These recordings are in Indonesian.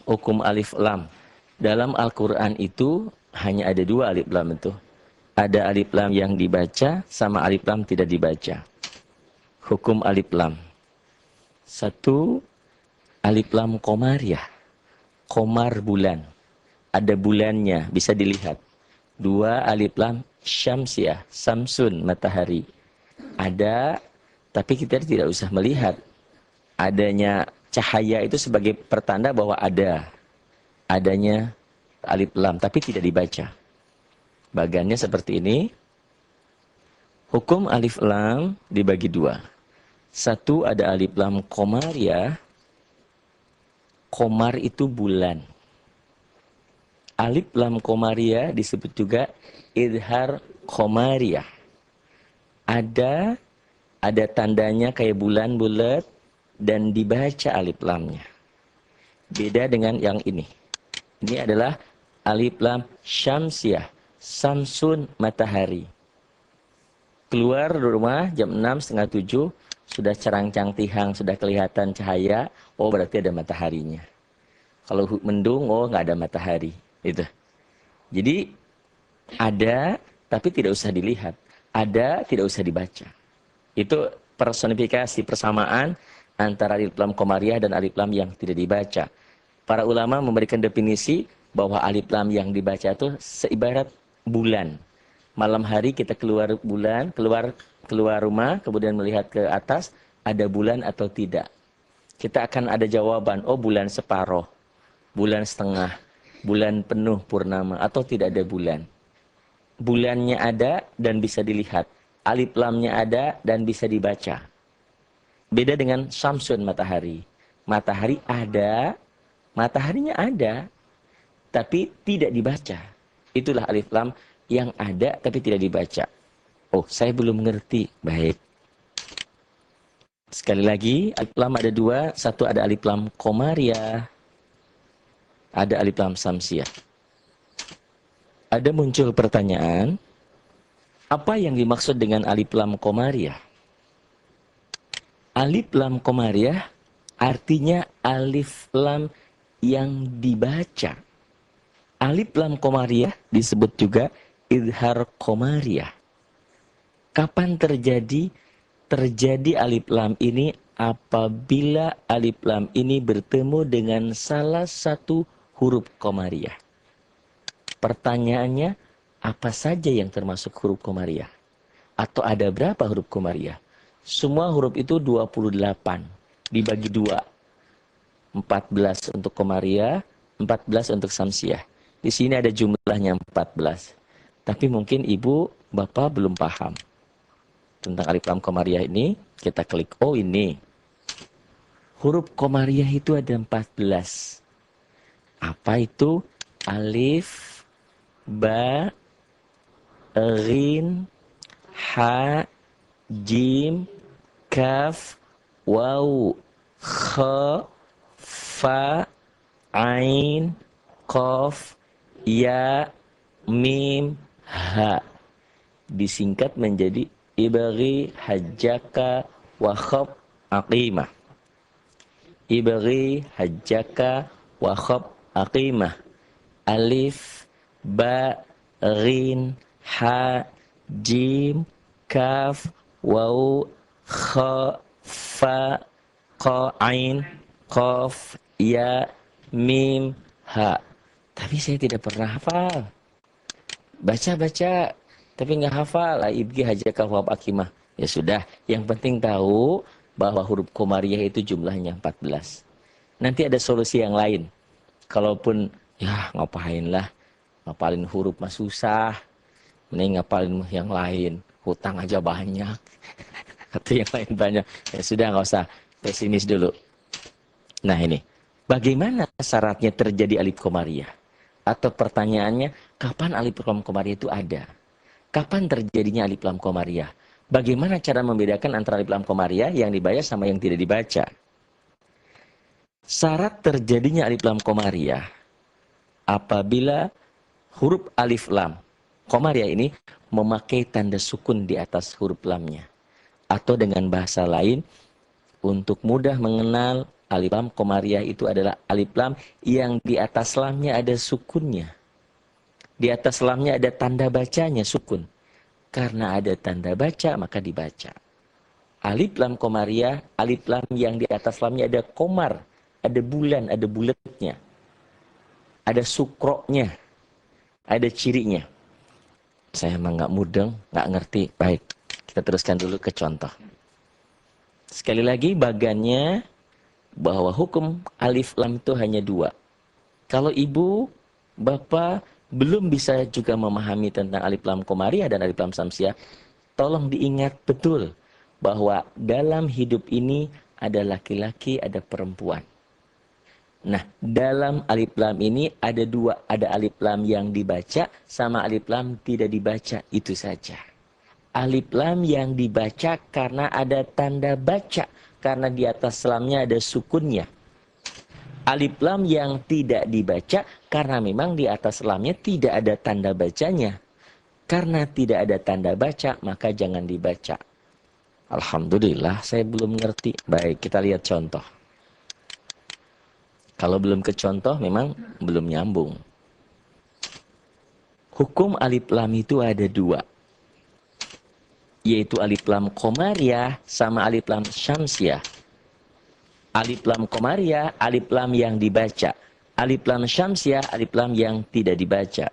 hukum alif lam. Dalam Al-Quran itu hanya ada dua alif lam itu. Ada alif lam yang dibaca sama alif lam tidak dibaca. Hukum alif lam. Satu, alif lam komariah. Komar bulan. Ada bulannya, bisa dilihat. Dua, alif lam syamsiah. Samsun, matahari. Ada, tapi kita tidak usah melihat. Adanya cahaya itu sebagai pertanda bahwa adanya alif lam, tapi tidak dibaca. Bagannya seperti ini. Hukum alif lam dibagi dua. Satu, ada alif lam komariah. Komar itu bulan. Alif lam komariah disebut juga idhar komariah. Ada tandanya kayak bulan bulat dan dibaca alif lamnya. Beda dengan yang ini. Ini adalah alif lam syamsiah. Samsun, matahari. Keluar rumah jam 6, setengah 7. Sudah cerang-cang tihang, sudah kelihatan cahaya. Oh, berarti ada mataharinya. Kalau mendung, oh nggak ada matahari. Itu. Jadi ada, tapi tidak usah dilihat. Ada, tidak usah dibaca. Itu personifikasi persamaan antara alif lam komariah dan alif lam yang tidak dibaca. Para ulama memberikan definisi bahwa alif lam yang dibaca itu seibarat bulan. Malam hari kita keluar bulan, keluar rumah, kemudian melihat ke atas, ada bulan atau tidak. Kita akan ada jawaban, oh bulan separoh, bulan setengah, bulan penuh purnama, atau tidak ada bulan. Bulannya ada dan bisa dilihat. Alif lamnya ada dan bisa dibaca. Beda dengan samsun, matahari. Matahari ada, mataharinya ada, tapi tidak dibaca. Itulah alif lam yang ada tapi tidak dibaca. Oh, saya belum ngerti. Baik. Sekali lagi, alif lam ada dua. Satu ada alif lam komariah. Ada alif lam samsiah. Ada muncul pertanyaan, apa yang dimaksud dengan alif lam komariah? Alif lam komariah artinya alif lam yang dibaca. Alif lam komariah disebut juga idhar komariah. Kapan terjadi? Terjadi alif lam ini apabila alif lam ini bertemu dengan salah satu huruf komariah. Pertanyaannya, apa saja yang termasuk huruf komariah? Atau ada berapa huruf komariah? Semua huruf itu 28. Dibagi dua. 14 untuk komariah, 14 untuk samsiah. Di sini ada jumlahnya 14. Tapi mungkin ibu, bapak belum paham tentang alif lam komariah ini. Kita klik, oh ini. Huruf komariah itu ada 14. Apa itu? Alif, ba, rin, ha, jim, kaf, waw, kha, fa, ain, qaf, ya, mim, ha. Disingkat menjadi ibaghi hajjaka wa khab aqimah. Ibaghi hajjaka wa khab aqimah. Alif, ba, rin, ha, jim, kaf, waw, kha, fa, qa, ain, qaf, ya, mim, ha. Tapi saya tidak pernah hafal. Baca-baca, tapi nggak hafal. Ibgi hajaka wab akimah. Ya sudah, yang penting tahu bahwa huruf komariah itu jumlahnya 14. Nanti ada solusi yang lain. Kalaupun, ya ngapain lah. Ngapalin huruf mah susah. Mending ngapalin yang lain. Hutang aja banyak. Atau yang lain banyak. Ya sudah, nggak usah pesimis dulu. Nah ini. Bagaimana syaratnya terjadi alif komariah? Atau pertanyaannya, kapan alif lam komariah itu ada? Kapan terjadinya alif lam komariah? Bagaimana cara membedakan antara alif lam komariah yang dibaca sama yang tidak dibaca? Syarat terjadinya alif lam komariah apabila huruf alif lam komariah ini memakai tanda sukun di atas huruf lamnya. Atau dengan bahasa lain, untuk mudah mengenal Alif lam komariah itu adalah alif lam yang di atas lamnya ada sukunnya. Di atas lamnya ada tanda bacanya, sukun. Karena ada tanda baca, maka dibaca. Alif lam komariah, alif lam yang di atas lamnya ada komar, ada bulan, ada bulatnya. Ada sukroknya, ada cirinya. Saya emang nggak mudeng, nggak ngerti. Baik, kita teruskan dulu ke contoh. Sekali lagi bagannya bahwa hukum alif lam itu hanya dua. Kalau ibu, bapak belum bisa juga memahami tentang alif lam komariah dan alif lam samsiah, tolong diingat betul bahwa dalam hidup ini ada laki-laki, ada perempuan. Nah, dalam alif lam ini ada dua, ada alif lam yang dibaca sama alif lam tidak dibaca, itu saja. Alif lam yang dibaca karena ada tanda baca, karena di atas lamnya ada sukunnya. Alif lam yang tidak dibaca karena memang di atas lamnya tidak ada tanda bacanya. Karena tidak ada tanda baca, maka jangan dibaca. Alhamdulillah, saya belum ngerti. Baik, kita lihat contoh. Kalau belum ke contoh, memang belum nyambung. Hukum alif lam itu ada dua. Yaitu alif lam komariah sama alif lam syamsiah. Alif lam komariah, alif lam yang dibaca. Alif lam syamsiah, alif lam yang tidak dibaca.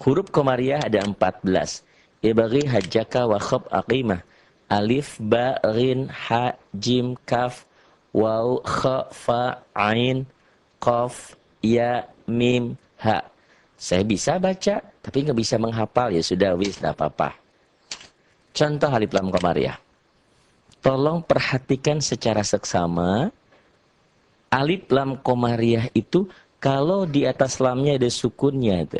Huruf komariah ada 14. Ibaghi hajjaka wa khab aqimah. Alif, ba, rin, ha, jim, kaf, waw, kha, fa, ain, qaf, ya, mim, ha. Saya bisa baca, tapi nggak bisa menghafal. Ya sudah, wis, nggak apa-apa. Contoh alif lam komariah. Tolong perhatikan secara seksama. Alif lam komariah itu kalau di atas lamnya ada sukunnya. Itu.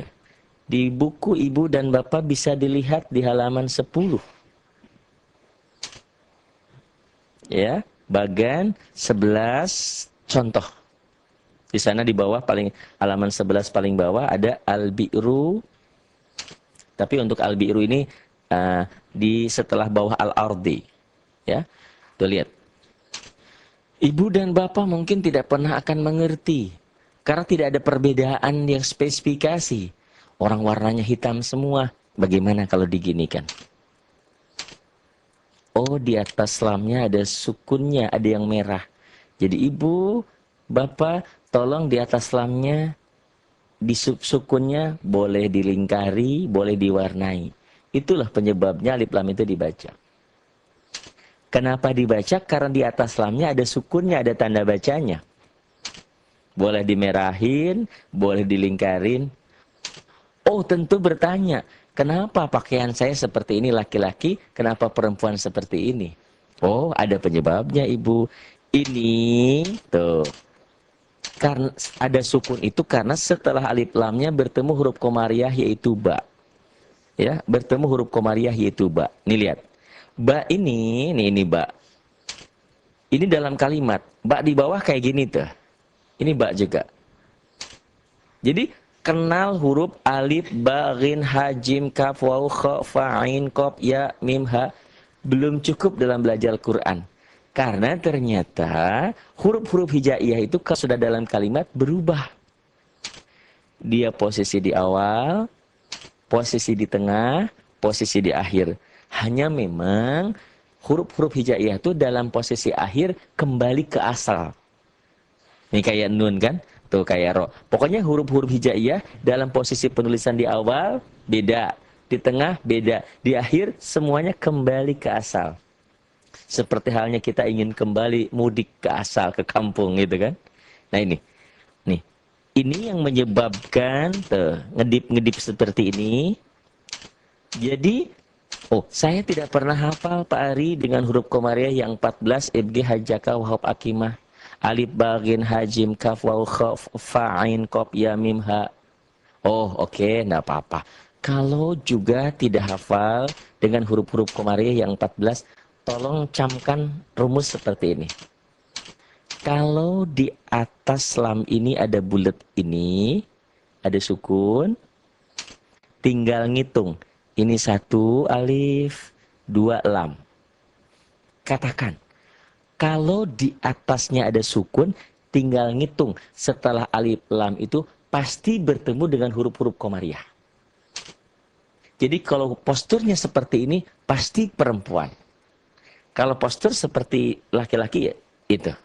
Di buku ibu dan bapak bisa dilihat di halaman 10. Ya, bagan 11 contoh. Di sana di bawah halaman 11 paling bawah ada al-bi'ru. Tapi untuk al-bi'ru ini di setelah bawah al-ardi. Ya. Tuh lihat. Ibu dan bapak mungkin tidak pernah akan mengerti karena tidak ada perbedaan yang spesifikasi. Orang warnanya hitam semua. Bagaimana kalau diginikan? Oh, di atas lamnya ada sukunnya, ada yang merah. Jadi ibu, bapak, tolong di atas lamnya di sukunnya boleh dilingkari, boleh diwarnai. Itulah penyebabnya alif lam itu dibaca. Kenapa dibaca? Karena di atas lamnya ada sukunnya, ada tanda bacanya. Boleh dimerahin, boleh dilingkarin. Oh, tentu bertanya, kenapa pakaian saya seperti ini laki-laki, kenapa perempuan seperti ini? Oh, ada penyebabnya, Ibu. Ini, tuh. Karena ada sukun itu karena setelah alif lamnya bertemu huruf komariah yaitu ba. Ya, bertemu huruf komariah yaitu ba. Nih lihat. Ba ini ba. Ini dalam kalimat. Ba di bawah kayak gini tuh. Ini ba juga. Jadi kenal huruf alif, ba, rin, ha, jim, kaf, waw, kha, fa, ain, qaf, ya, mim, ha. Belum cukup dalam belajar Quran. Karena ternyata huruf-huruf hijaiyah itu kalau sudah dalam kalimat berubah. Dia posisi di awal, posisi di tengah, posisi di akhir. Hanya memang huruf-huruf hijaiyah itu dalam posisi akhir kembali ke asal. Ini kayak nun kan? Tuh kayak ro. Pokoknya huruf-huruf hijaiyah dalam posisi penulisan di awal beda. Di tengah beda. Di akhir semuanya kembali ke asal. Seperti halnya kita ingin kembali mudik ke asal, ke kampung gitu kan. Nah ini. Nih. Ini yang menyebabkan ngedip-ngedip seperti ini. Jadi oh, saya tidak pernah hafal Pak Ari dengan huruf komariah yang 14 ibgi hajjaka wahab akimah alif bagin hajim kaf waw khaf fa ain qaf ya mim ha. Oh, oke, enggak apa-apa. Kalau juga tidak hafal dengan huruf-huruf komariah yang 14, tolong camkan rumus seperti ini. Kalau di atas lam ini ada bulat ini, ada sukun, tinggal ngitung. Ini 1 alif, 2 lam. Katakan, Kalau di atasnya ada sukun, tinggal ngitung setelah alif lam itu pasti bertemu dengan huruf-huruf komariah. Jadi kalau posturnya seperti ini, pasti perempuan. Kalau postur seperti laki-laki, ya itu.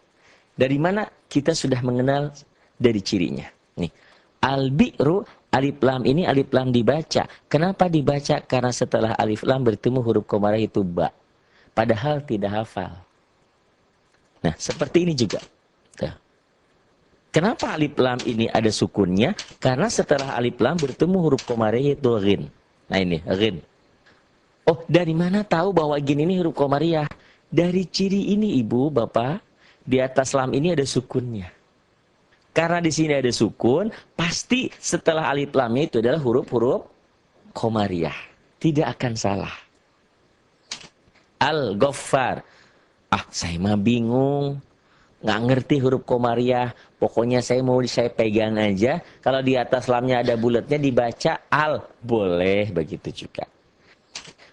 Dari mana kita sudah mengenal dari cirinya. Nih, al-bi'ru, alif lam ini alif lam dibaca. Kenapa dibaca? Karena setelah alif lam bertemu huruf komariah itu ba. Padahal tidak hafal. Nah, seperti ini juga. Tuh. Kenapa alif lam ini ada sukunnya? Karena setelah alif lam bertemu huruf komariah itu rin. Nah ini, rin. Oh, dari mana tahu bahwa gini ini huruf komariah? Dari ciri ini, Ibu, Bapak. Di atas lam ini ada sukunnya. Karena di sini ada sukun, pasti setelah alif lamnya itu adalah huruf-huruf komariah. Tidak akan salah. Al-Ghaffar. Ah, saya mah bingung. Nggak ngerti huruf komariah. Pokoknya saya pegang aja. Kalau di atas lamnya ada bulatnya dibaca al. Boleh begitu juga.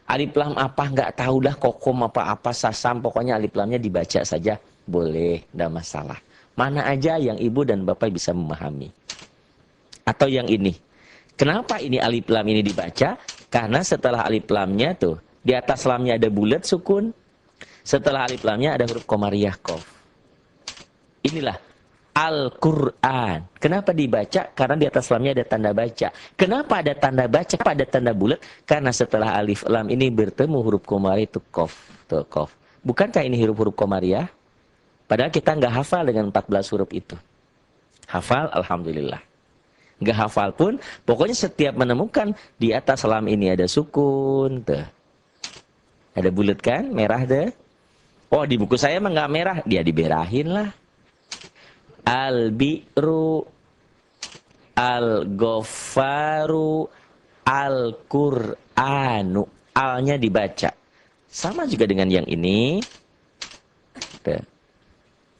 Alif lam apa nggak tahu dah, kokom apa-apa, sasam. Pokoknya alif lamnya dibaca saja. Boleh, nggak masalah. Mana aja yang ibu dan bapak bisa memahami. Atau yang ini. Kenapa ini alif lam ini dibaca? Karena setelah alif lamnya tuh, di atas lamnya ada bulat sukun. Setelah alif lamnya ada huruf komariah qaf. Inilah Al-Quran. Kenapa dibaca? Karena di atas lamnya ada tanda baca. Kenapa ada tanda baca? Kenapa ada tanda bulat? Karena setelah alif lam ini bertemu huruf komariah itu qaf. Tuh, qaf. Bukankah ini huruf-huruf komariah? Padahal kita nggak hafal dengan 14 huruf itu. Hafal, alhamdulillah. Nggak hafal pun, pokoknya setiap menemukan di atas lam ini ada sukun. Tuh. Ada bulat kan? Merah deh. Oh, di buku saya emang nggak merah. Dia diberahin lah. Al-bi'ru, al-ghafaru, al-qur'anu. Alnya dibaca. Sama juga dengan yang ini. Tuh.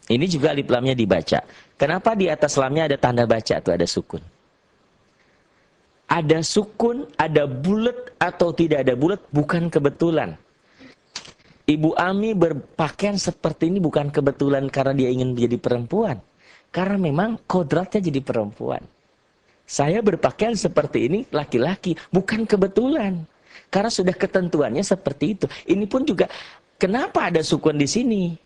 Ini juga alif lamnya dibaca. Kenapa di atas lamnya ada tanda baca tuh, ada sukun. Ada sukun, ada bulat atau tidak ada bulat bukan kebetulan. Ibu Ami berpakaian seperti ini bukan kebetulan karena dia ingin menjadi perempuan. Karena memang kodratnya jadi perempuan. Saya berpakaian seperti ini laki-laki bukan kebetulan. Karena sudah ketentuannya seperti itu. Ini pun juga kenapa ada sukun di sini?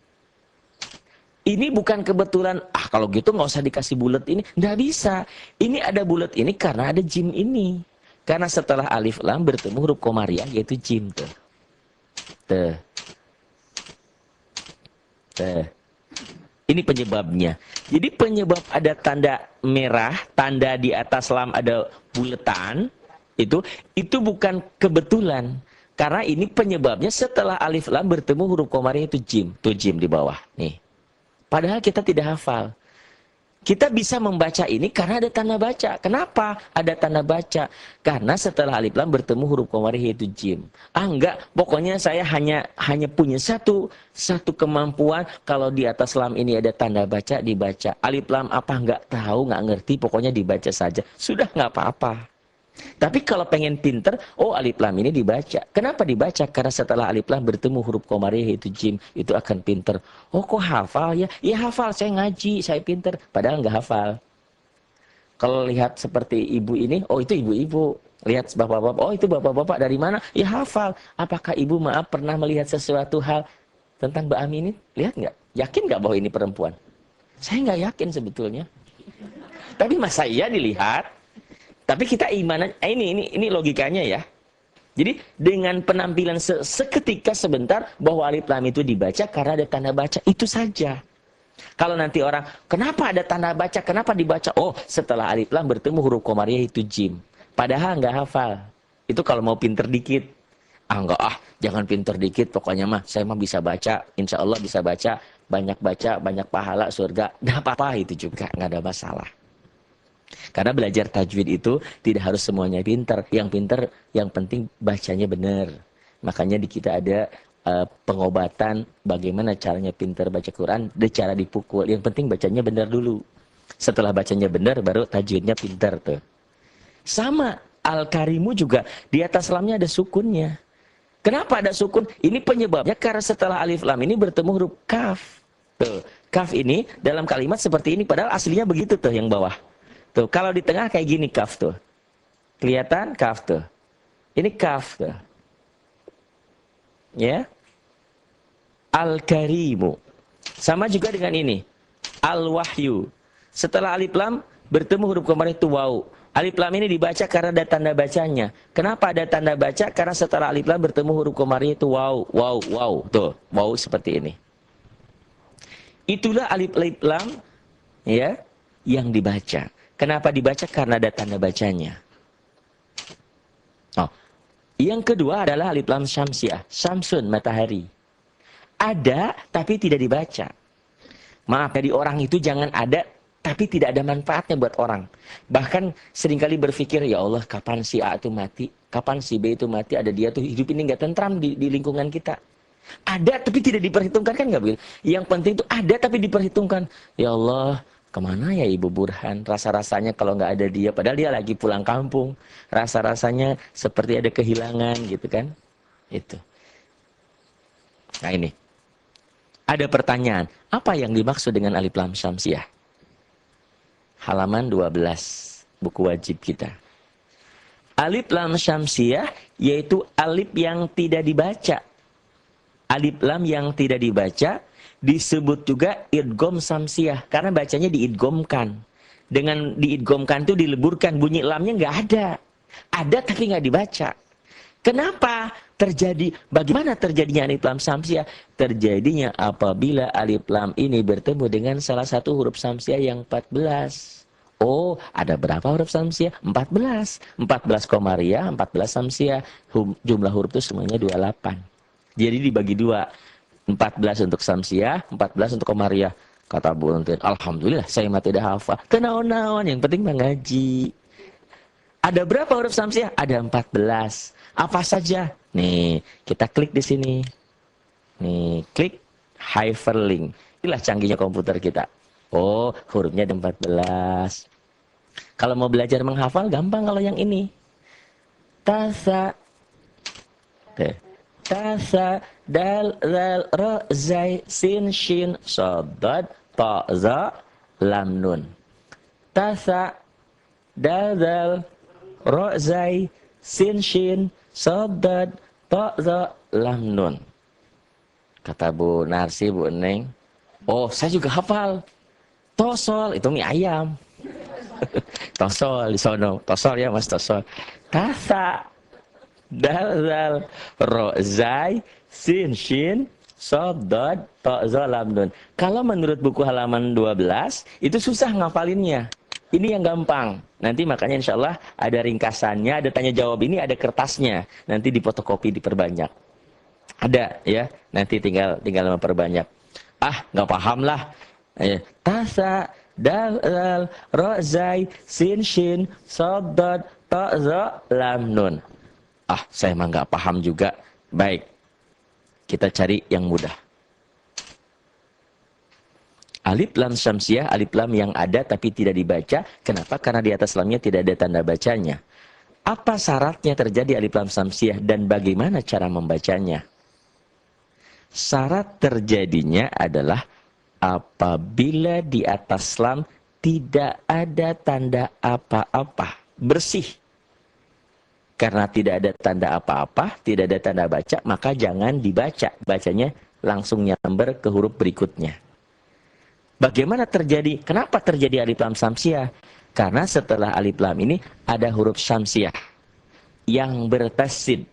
Ini bukan kebetulan, kalau gitu nggak usah dikasih bulat ini. Nggak bisa. Ini ada bulat ini karena ada jim ini. Karena setelah alif lam bertemu huruf komariah yaitu jim. Tuh. Tuh. Tuh. Ini penyebabnya. Jadi penyebab ada tanda merah, tanda di atas lam ada buletan, itu bukan kebetulan. Karena ini penyebabnya setelah alif lam bertemu huruf komariah itu jim. Tuh jim di bawah. Nih. Padahal kita tidak hafal. Kita bisa membaca ini karena ada tanda baca. Kenapa ada tanda baca? Karena setelah alif lam bertemu huruf komariah yaitu jim. Enggak, pokoknya saya hanya punya satu kemampuan. Kalau di atas lam ini ada tanda baca, dibaca. Alif lam apa enggak tahu, enggak ngerti, pokoknya dibaca saja. Sudah enggak apa-apa. Tapi kalau pengen pinter, alif lam ini dibaca. Kenapa dibaca? Karena setelah alif lam bertemu huruf komariah yaitu jim, itu akan pinter. Kok hafal ya? Ya hafal, saya ngaji, saya pinter. Padahal nggak hafal. Kalau lihat seperti ibu ini, itu ibu-ibu. Lihat bapak-bapak, itu bapak-bapak dari mana? Ya hafal. Apakah ibu pernah melihat sesuatu hal tentang Mbak Ami ini? Lihat nggak? Yakin nggak bahwa ini perempuan? Saya nggak yakin sebetulnya. Tapi masa iya dilihat? Tapi kita iman, ini logikanya ya. Jadi dengan penampilan seketika sebentar bahwa alif lam itu dibaca karena ada tanda baca, itu saja. Kalau nanti orang, kenapa ada tanda baca, kenapa dibaca? Setelah alif lam bertemu huruf komariah itu jim. Padahal nggak hafal. Itu kalau mau pinter dikit. Jangan pinter dikit, pokoknya saya bisa baca, insya Allah bisa baca, banyak pahala surga. Nggak apa-apa itu juga, nggak ada masalah. Karena belajar tajwid itu tidak harus semuanya pinter. Yang pinter, yang penting bacanya benar. Makanya di kita ada pengobatan bagaimana caranya pinter baca Quran. Ada cara dipukul. Yang penting bacanya benar dulu. Setelah bacanya benar, baru tajwidnya pinter tuh. Sama, Al-Karimu juga di atas lamnya ada sukunnya. Kenapa ada sukun? Ini penyebabnya karena setelah alif lam ini bertemu huruf kaf. Tuh, kaf ini dalam kalimat seperti ini, padahal aslinya begitu tuh yang bawah. Tuh, kalau di tengah kayak gini kaf tuh. Kelihatan kaf tuh. Ini kaf tuh. Ya. Al-Karimu. Sama juga dengan ini. Al-Wahyu. Setelah alif lam bertemu huruf komariah itu waw. Alif lam ini dibaca karena ada tanda bacanya. Kenapa ada tanda baca? Karena setelah alif lam bertemu huruf komariah itu waw, waw, waw. Tuh, waw seperti ini. Itulah alif lam ya yang dibaca. Kenapa dibaca? Karena ada tanda bacanya. Oh. Yang kedua adalah alif lam syamsiah, syamsun matahari. Ada tapi tidak dibaca. Maaf, jadi orang itu jangan ada tapi tidak ada manfaatnya buat orang. Bahkan seringkali berpikir, ya Allah, kapan si A itu mati, kapan si B itu mati, ada dia tuh hidup ini nggak tentram di lingkungan kita. Ada tapi tidak diperhitungkan, kan nggak begitu? Yang penting itu ada tapi diperhitungkan. Ya Allah, kemana ya Ibu Burhan? Rasa-rasanya kalau nggak ada dia, padahal dia lagi pulang kampung. Rasa-rasanya seperti ada kehilangan gitu kan? Itu. Nah ini. Ada pertanyaan, apa yang dimaksud dengan alif lam syamsiah? Halaman 12, buku wajib kita. Alif lam syamsiah yaitu alif yang tidak dibaca. Alif lam yang tidak dibaca disebut juga idgham syamsiah karena bacanya diidghamkan. Dengan diidghamkan itu dileburkan, bunyi lamnya nggak ada. Ada tapi nggak dibaca. Kenapa terjadi? Bagaimana terjadinya alif lam syamsiah? Terjadinya apabila alif lam ini bertemu dengan salah satu huruf syamsiah yang 14. Oh, ada berapa huruf syamsiah? 14. 14 komariah, 14 syamsiah. Jumlah huruf itu semuanya 28. Jadi dibagi dua. 14 untuk syamsiah, 14 untuk komariah. Kata Bu Untin, alhamdulillah saya mah tidak hafal. Kenaon-naon, yang penting mengaji. Ada berapa huruf syamsiah? Ada 14. Apa saja? Nih, kita klik di sini. Nih, klik hyperlink. Inilah canggihnya komputer kita. Oh, hurufnya ada 14. Kalau mau belajar menghafal, gampang kalau yang ini. Tasa. Oke. Tasa, dal, zal, ro, zai, sin, shin, sodad, ta, za, lam, nun. Tasa, dal, zal, ro, zai, sin, shin, sodad, ta, za, lam, nun. Kata Bu Narsi, Bu Neng, oh saya juga hafal. Tosol, itu mie ayam. Tosol, di sono. Tosol ya mas, tosol. Tasa, dal, zal, ro, zai, sin, shin, sodad, ta, za, lam, nun. Kalau menurut buku halaman 12, itu susah ngafalinnya. Ini yang gampang. Nanti makanya insya Allah ada ringkasannya, ada tanya jawab ini, ada kertasnya. Nanti difotokopi, diperbanyak. Ada ya, nanti tinggal memperbanyak. Ah, nggak paham lah. Tasa, dal, zal, ro, zai, sin, shin, sodad, ta, za, lam, nun. Ah, saya emang nggak paham juga. Baik, kita cari yang mudah. Alif lam syamsiah, alif lam yang ada tapi tidak dibaca. Kenapa? Karena di atas lamnya tidak ada tanda bacanya. Apa syaratnya terjadi alif lam syamsiah dan bagaimana cara membacanya? Syarat terjadinya adalah apabila di atas lam tidak ada tanda apa-apa, bersih. Karena tidak ada tanda apa-apa, tidak ada tanda baca, maka jangan dibaca. Bacanya langsung nyamber ke huruf berikutnya. Bagaimana terjadi? Kenapa terjadi alif lam syamsiah? Karena setelah alif lam ini ada huruf syamsiah yang bertasid.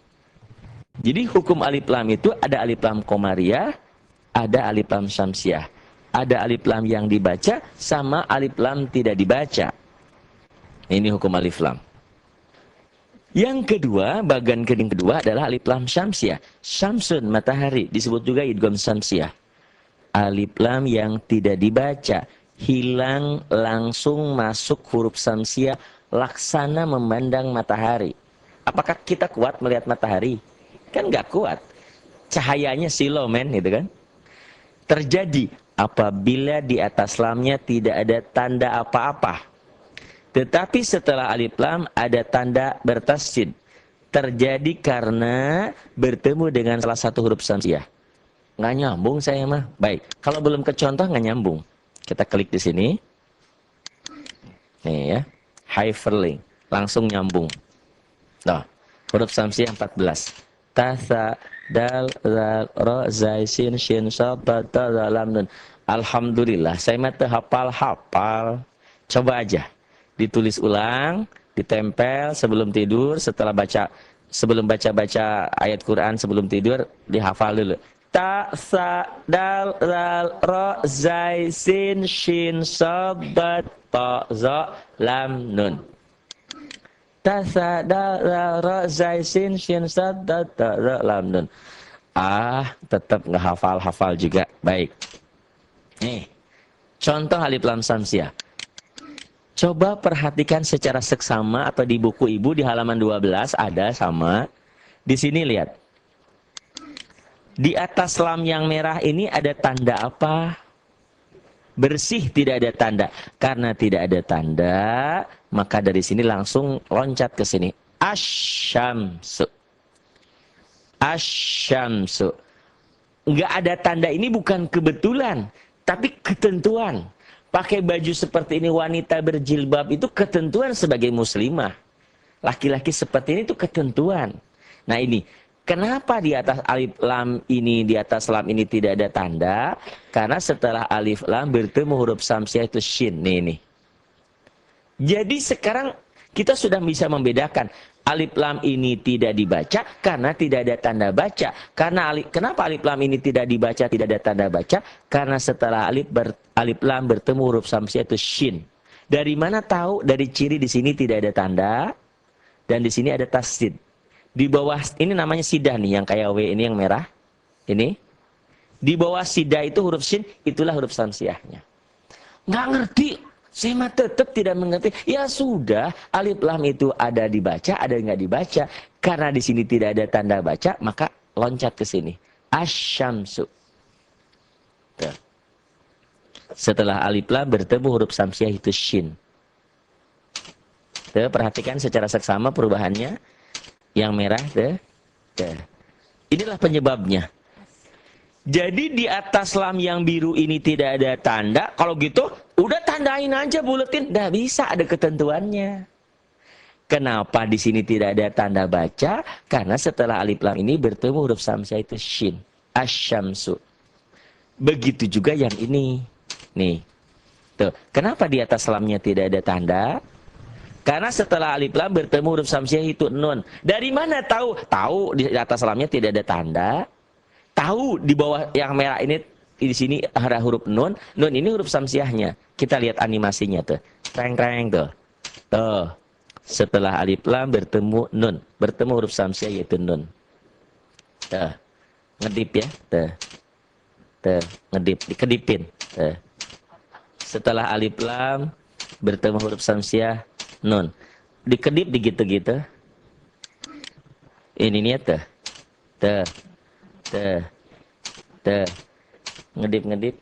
Jadi hukum alif lam itu ada alif lam komariah, ada alif lam syamsiah. Ada alif lam yang dibaca sama alif lam tidak dibaca. Ini hukum alif lam. Yang kedua, bagian kedua adalah alif lam syamsiah. Syamsun, matahari, disebut juga idgham syamsiah. Alif lam yang tidak dibaca, hilang langsung masuk huruf syamsiah, laksana memandang matahari. Apakah kita kuat melihat matahari? Kan nggak kuat. Cahayanya silau men, gitu kan? Terjadi apabila di atas lamnya tidak ada tanda apa-apa. Tetapi setelah alif lam ada tanda bertasid. Terjadi karena bertemu dengan salah satu huruf syamsiah. nggak nyambung saya mah. Baik, kalau belum ke contoh nggak nyambung. Kita klik di sini. Nih ya, hyperlink. Langsung nyambung. Nah, huruf samsiah 14. Tasa, dal, zal, ro, zai, sin, shin, shad, ta, ta, za, lam, nun. Alhamdulillah, saya mah hafal-hafal. Coba aja. Ditulis ulang, ditempel sebelum tidur, sebelum baca-baca ayat Quran sebelum tidur, dihafal dulu. Ta, sa, dal, zal, ro, zai, sin, shin, shad, ta, za, lam, nun. Ta, sa, dal, zal, ro, zai, sin, shin, shad, ta, za, lam, nun. Tetap nggak hafal-hafal juga. Baik. Nih, contoh alif lam samsiah. Coba perhatikan secara seksama atau di buku ibu di halaman 12 ada sama. Di sini lihat. Di atas lam yang merah ini ada tanda apa? Bersih, tidak ada tanda. Karena tidak ada tanda, maka dari sini langsung loncat ke sini. Asyamsu. Asyamsu. Enggak ada tanda ini bukan kebetulan, tapi ketentuan. Pakai baju seperti ini wanita berjilbab itu ketentuan sebagai muslimah. Laki-laki seperti ini itu ketentuan. Nah ini, kenapa di atas alif lam ini, di atas lam ini tidak ada tanda? Karena setelah alif lam bertemu huruf samsiah itu shin. Nih. Jadi sekarang kita sudah bisa membedakan. Alif lam ini tidak dibaca karena tidak ada tanda baca. Kenapa alif lam ini tidak dibaca, tidak ada tanda baca? Karena setelah alif lam bertemu huruf samsiah itu shin. Dari mana tahu? Dari ciri di sini tidak ada tanda dan di sini ada tasdid. Di bawah ini namanya sidah nih, yang kayak W ini yang merah. Ini. Di bawah sidah itu huruf shin, itulah huruf samsiahnya. Nggak ngerti. Saya mah tetap tidak mengerti. Ya sudah, alif lam itu ada dibaca, ada nggak dibaca. Karena di sini tidak ada tanda baca, maka loncat ke sini. Asyamsu. Setelah alif lam bertemu huruf samsiah itu shin. Perhatikan secara seksama perubahannya. Yang merah, inilah penyebabnya. Jadi di atas lam yang biru ini tidak ada tanda. Kalau gitu, udah tandain aja, buletin. Nggak bisa, ada ketentuannya. Kenapa di sini tidak ada tanda baca? Karena setelah alif lam ini bertemu huruf samsiah itu shin. Asyamsu. Begitu juga yang ini. Nih. Tuh. Kenapa di atas lamnya tidak ada tanda? Karena setelah alif lam bertemu huruf samsiah itu nun. Dari mana tahu? Tahu di atas lamnya tidak ada tanda. Tahu di bawah yang merah ini, di sini ada huruf nun. Nun ini huruf samsiahnya. Kita lihat animasinya tuh. Treng-treng tuh. Tuh. Setelah alif lam bertemu nun. Bertemu huruf samsiah yaitu nun. Tuh. Ngedip ya. Tuh. Tuh. Ngedip. Dikedipin. Tuh. Setelah alif lam bertemu huruf samsiah nun. Dikedip digitu-gitu. Ini nih tuh. Tuh. Tuh. Tuh. Ngedip-ngedip.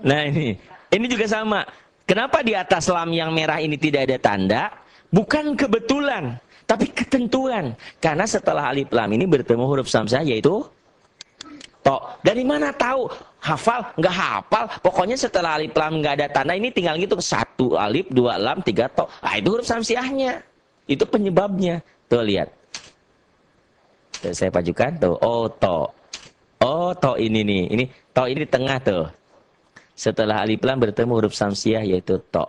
Nah ini juga sama. Kenapa di atas lam yang merah ini tidak ada tanda? Bukan kebetulan, tapi ketentuan. Karena setelah alif lam ini bertemu huruf samsiah yaitu to. Dari mana tahu? Hafal? Nggak hafal. Pokoknya setelah alif lam nggak ada tanda, ini tinggal gitu. 1 alif, 2 lam, 3 to. Itu huruf samsiahnya. Itu penyebabnya. Tuh lihat. Tuh, saya pajukan tuh. Oh to. Oh to ini nih. Ini to ini di tengah tuh. Setelah alif lam bertemu huruf samsiah yaitu to.